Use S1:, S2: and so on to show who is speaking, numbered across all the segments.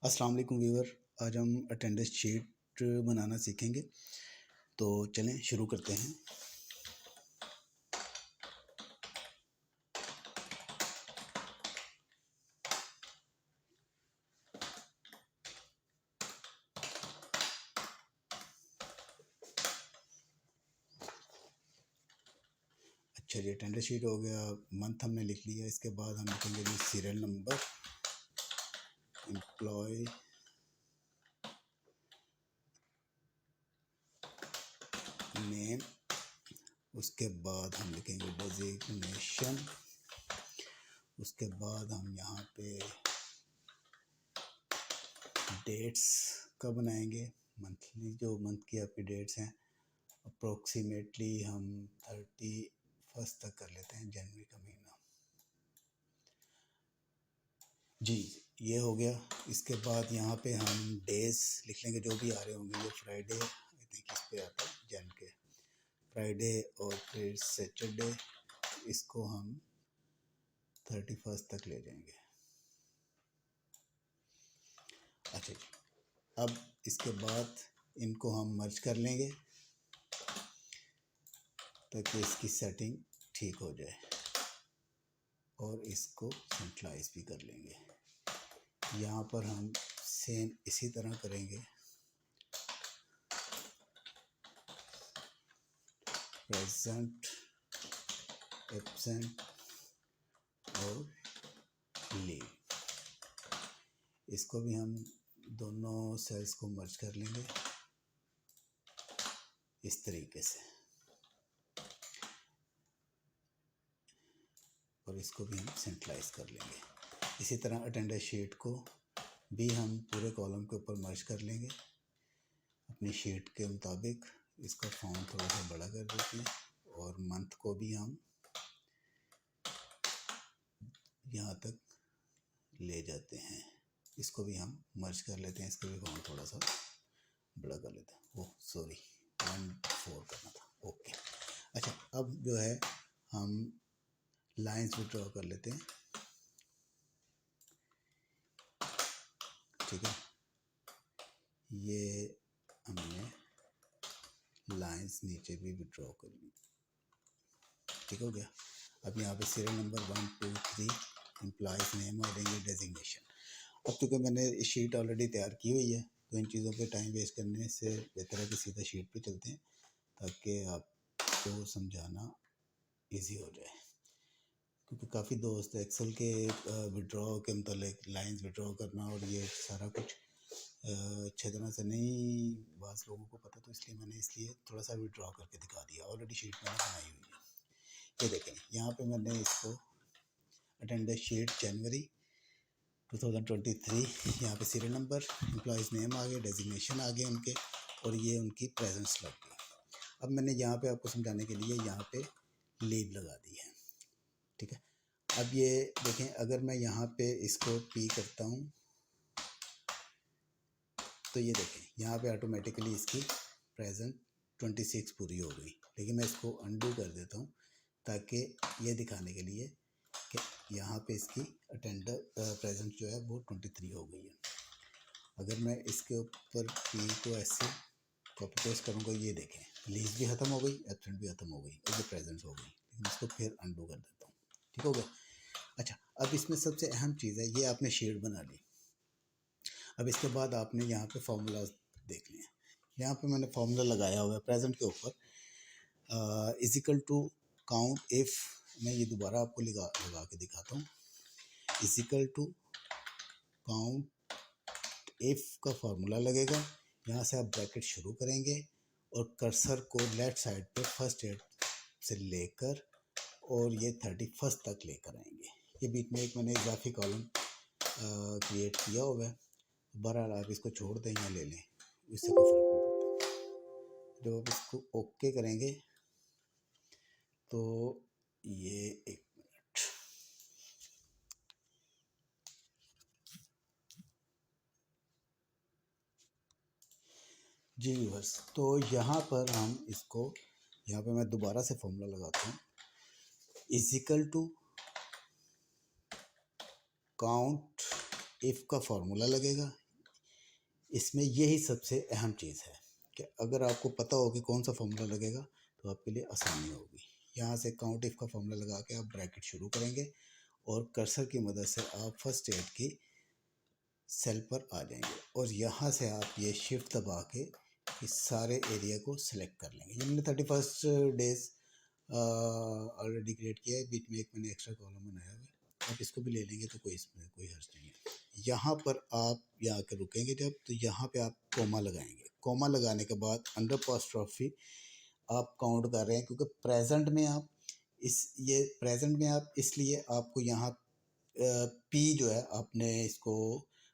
S1: अस्सलाम वालेकुम व्यूअर। आज हम अटेंडेंस शीट बनाना सीखेंगे, तो चलें शुरू करते हैं। अच्छा जी, अटेंडेंस शीट हो गया, मंथ हमने लिख लिया। इसके बाद हम लिखेंगे जी सीरियल नंबर, एम्प्लॉय नेम, उसके बाद हम लिखेंगे डेजिग्नेशन, उसके बाद हम यहाँ पे डेट्स का बनाएंगे। मंथली जो मंथ की आपकी डेट्स हैं अप्रोक्सीमेटली हम 31 तक कर लेते हैं, जनवरी का महीना जी। ये हो गया। इसके बाद यहाँ पे हम डेज लिख लेंगे जो भी आ रहे होंगे। ये फ्राइडे आई थिंक इस पे आता है, जन के फ्राइडे, और फिर सैटरडे, इसको हम 31 तक ले जाएंगे। अच्छा जी, अब इसके बाद इनको हम मर्ज कर लेंगे ताकि इसकी सेटिंग ठीक हो जाए, और इसको सेंट्रलाइज भी कर लेंगे। यहाँ पर हम सेम इसी तरह करेंगे। प्रेजेंट, एब्सेंट और लीव, इसको भी हम दोनों सेल्स को मर्ज कर लेंगे इस तरीके से, और इसको भी हम सेंट्रलाइज कर लेंगे। इसी तरह अटेंडेंस शीट को भी हम पूरे कॉलम के ऊपर मर्ज कर लेंगे अपनी शीट के मुताबिक। इसका फॉन्ट थोड़ा सा बड़ा कर देते हैं, और मंथ को भी हम यहाँ तक ले जाते हैं। इसको भी हम मर्ज कर लेते हैं, इसका भी फॉन्ट थोड़ा सा बड़ा कर लेते हैं। ओह सॉरी, 1-4 करना था। ओके, अच्छा अब जो है हम लाइंस भी ड्रॉ कर लेते हैं। ठीक है, ये हमने लाइंस नीचे भी ड्रॉ कर ली। ठीक हो गया। अब यहाँ पे सीरियल नंबर 1, 2, 3, एम्प्लॉयज़ नेम और देंगे डेजिग्नेशन। अब क्योंकि मैंने शीट ऑलरेडी तैयार की हुई है, तो इन चीज़ों पे टाइम वेस्ट करने से बेहतर है कि सीधा शीट पे चलते हैं, ताकि आपको समझाना इजी हो जाए। क्योंकि काफ़ी दोस्त एक्सेल के विड्रॉ के मतलब लाइंस विड्रॉ करना और ये सारा कुछ अच्छे तरह से नहीं बास लोगों को पता, तो इसलिए थोड़ा सा विड्रॉ करके दिखा दिया। ऑलरेडी शीट मैंने बनाई हुई है। ये देखें, यहाँ पे मैंने इसको अटेंडेंस शीट जनवरी 2023, यहाँ पे सीरियल नंबर, एम्प्लॉयज़ नेम आ गए, डेजिग्नेशन आ गए उनके, और ये उनकी प्रेजेंस लग गई। अब मैंने यहाँ पे आपको समझाने के लिए यहाँ पे लीव लगा दी है। ठीक है, अब ये देखें, अगर मैं यहाँ पे इसको पी करता हूँ तो ये देखें यहाँ पे ऑटोमेटिकली इसकी प्रेजेंट 26 पूरी हो गई। लेकिन मैं इसको अनडू कर देता हूँ ताकि ये दिखाने के लिए कि यहाँ पे इसकी अटेंडर प्रेजेंट जो है वो 23 हो गई है। अगर मैं इसके ऊपर पी को ऐसे कॉपी पेस्ट करूँगा, ये देखें लीव भी ख़त्म हो गई, एब्सेंट भी ख़त्म हो गई, और ये प्रेजेंट हो गई। लेकिन इसको फिर अनडू कर देता हूँ। ठीक हो गया। अच्छा, अब इसमें सबसे अहम चीज़ है, ये आपने शीट बना ली। अब इसके बाद आपने यहाँ पे फार्मूला देख लिया। यहाँ पे मैंने फार्मूला लगाया हुआ है प्रेजेंट के ऊपर, इजिकल टू काउंट इफ़। मैं ये दोबारा आपको लगा के दिखाता हूँ। इजिकल टू काउंट इफ़ का फार्मूला लगेगा। यहाँ से आप ब्रैकेट शुरू करेंगे और कर्सर को लेफ़्ट साइड पे फर्स्ट एड से लेकर और ये 31 तक लेकर आएंगे। ये बीच में एक मैंने इजाफी कॉलम क्रिएट किया हुआ है। बहरहाल आप इसको छोड़ दें या ले लें, इससे कोई फ़र्क नहीं पड़ता। जब आप इसको ओके करेंगे तो ये एक मिनट, जी व्यूअर्स, तो यहाँ पर हम इसको, यहाँ पे मैं दोबारा से फॉर्मूला लगाता हूँ। इजिकल टू काउंट इफ़ का फार्मूला लगेगा। इसमें यही सबसे अहम चीज़ है कि अगर आपको पता हो कि कौन सा फॉर्मूला लगेगा तो आपके लिए आसानी होगी। यहाँ से काउंट इफ का फॉर्मूला लगा के आप ब्रैकेट शुरू करेंगे और कर्सर की मदद से आप फर्स्ट एड की सेल पर आ जाएंगे और यहाँ से आप ये शिफ्ट दबा के इस सारे एरिया को सिलेक्ट कर लेंगे। ये मैंने 31 डेज ऑलरेडी क्रिएट किया है, बीच में एक मैंने एक्स्ट्रा कॉलम बनाया हुआ है, आप इसको भी ले लेंगे तो कोई इसमें कोई हर्ज नहीं है। यहाँ पर आप यहाँ के रुकेंगे जब, तो यहाँ पे आप कोमा लगाएंगे। कोमा लगाने के बाद अंडर अपॉस्ट्रोफी आप काउंट कर रहे हैं क्योंकि प्रेजेंट में आप प्रेजेंट में आप इसलिए आपको यहाँ पी जो है आपने इसको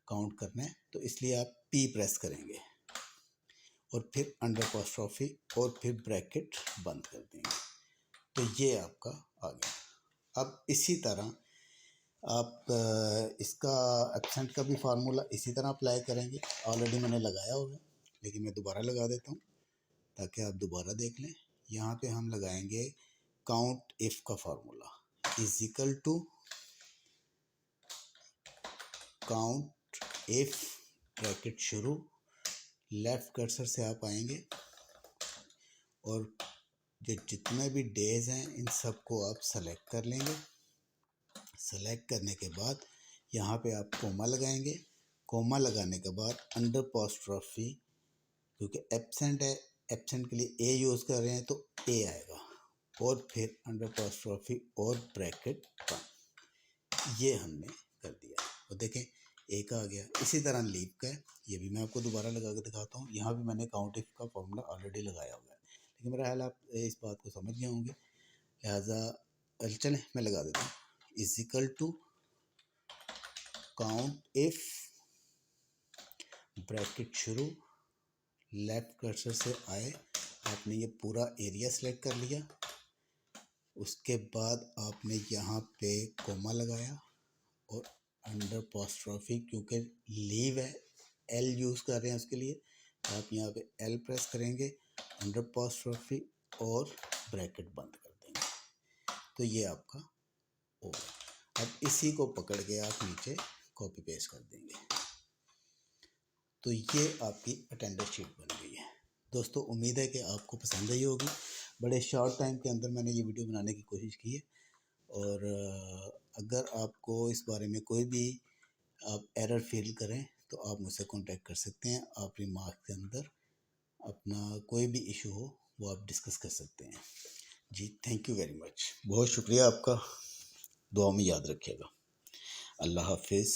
S1: काउंट करना है, तो इसलिए आप पी प्रेस करेंगे और फिर अंडर अपॉस्ट्रोफी और फिर ब्रैकेट बंद कर देंगे। तो ये आपका आ गया। अब इसी तरह आप इसका एब्सेंट का भी फार्मूला इसी तरह अप्लाई करेंगे। ऑलरेडी मैंने लगाया हुआ है लेकिन मैं दोबारा लगा देता हूँ ताकि आप दोबारा देख लें। यहाँ पे हम लगाएंगे काउंट इफ का formula is equal to count if bracket शुरू, लेफ्ट कर्सर से आप आएंगे और जो जितने भी डेज हैं इन सबको आप सेलेक्ट कर लेंगे। सेलेक्ट करने के बाद यहाँ पे आप कोमा लगाएंगे। कोमा लगाने के बाद अंडर अपॉस्ट्रोफी, क्योंकि एब्सेंट है, एब्सेंट के लिए ए यूज़ कर रहे हैं तो ए आएगा और फिर अंडर अपॉस्ट्रोफी और ब्रैकेट बंद। ये हमने कर दिया और देखें एक आ गया। इसी तरह लीव का है, ये भी मैं आपको दोबारा लगा के दिखाता हूँ। यहाँ भी मैंने काउंट इफ का फॉर्मूला ऑलरेडी लगाया हुआ है, लेकिन मेरा ख्याल आप इस बात को समझ गए होंगे, लिहाजा चलें मैं लगा देता हूँ। Is equal to count if bracket शुरू, लेफ्ट कर्सर से आए, आपने ये पूरा एरिया सेलेक्ट कर लिया। उसके बाद आपने यहाँ पे कोमा लगाया और अंडर अपॉस्ट्रोफी, क्योंकि लीव है एल यूज़ कर रहे हैं उसके लिए, तो आप यहाँ पे एल प्रेस करेंगे, अंडर अपॉस्ट्रोफी और ब्रैकेट बंद कर देंगे। तो ये आपका हो गया। अब इसी को पकड़ के आप नीचे कॉपी पेस्ट कर देंगे। तो ये आपकी अटेंडेंस शीट बन गई है। दोस्तों उम्मीद है कि आपको पसंद आई होगी। बड़े शॉर्ट टाइम के अंदर मैंने ये वीडियो बनाने की कोशिश की है और अगर आपको इस बारे में कोई भी आप एरर फील करें तो आप मुझसे कांटेक्ट कर सकते हैं। आप रिमार्क के अंदर अपना कोई भी इशू हो वो आप डिस्कस कर सकते हैं। जी थैंक यू वेरी मच, बहुत शुक्रिया आपका। दुआ में याद रखिएगा। अल्लाह हाफिज़।